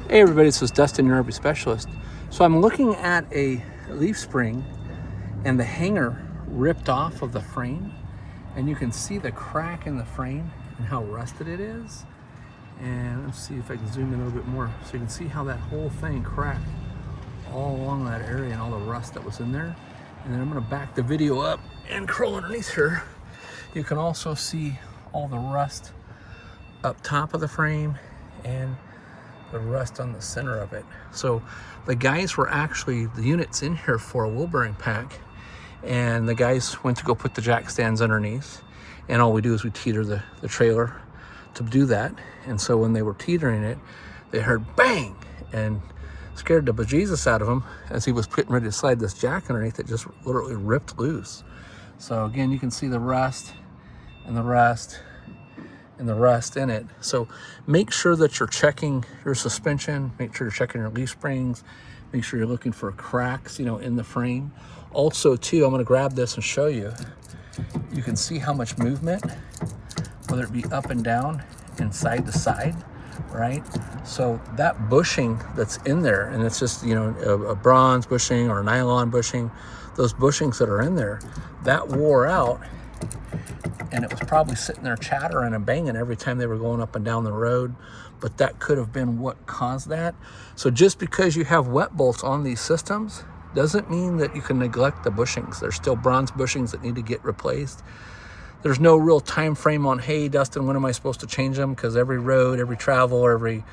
Hey everybody, this is Dustin, your RV specialist. So I'm looking at a leaf spring and the hanger ripped off of the frame, and you can see the crack in the frame and how rusted it is. And let's see if I can zoom in a little bit more so you can see how that whole thing cracked all along that area and all the rust that was in there. And then I'm going to back the video up and crawl underneath here. You can also see all the rust up top of the frame and the rust on the center of it. So the guys were actually, the units in here for a wheel bearing pack, and the guys went to go put the jack stands underneath, and all we do is we teeter the trailer to do that. And so when they were teetering it, they heard bang and scared the bejesus out of him as he was getting ready to slide this jack underneath. It just literally ripped loose. So again, you can see the rust and the rust and the rust in it. So make sure that you're checking your suspension, make sure you're checking your leaf springs, make sure you're looking for cracks, in the frame. Also too, I'm gonna grab this and show you. You can see how much movement, whether it be up and down and side to side, right? So that bushing that's in there, and it's just, a bronze bushing or a nylon bushing, those bushings that are in there, that wore out. And it was probably sitting there chattering and banging every time they were going up and down the road. But that could have been what caused that. So just because you have wet bolts on these systems doesn't mean that you can neglect the bushings. There's still bronze bushings that need to get replaced. There's no real time frame on, hey, Dustin, when am I supposed to change them? Because every road, every travel, every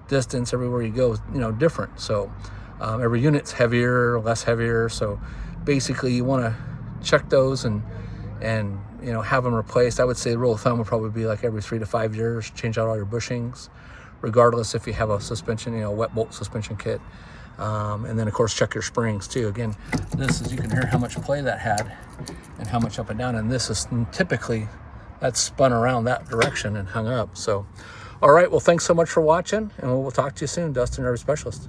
distance, everywhere you go is, different. So every unit's heavier, less heavier. So basically you want to check those and have them replaced. I would say the rule of thumb would probably be like every 3 to 5 years, change out all your bushings, regardless if you have a suspension, wet bolt suspension kit. And then of course, check your springs too. Again, this is, you can hear how much play that had and how much up and down. And this is typically, that's spun around that direction and hung up. So, all right, well, thanks so much for watching, and we'll talk to you soon. Dustin, RV Specialist.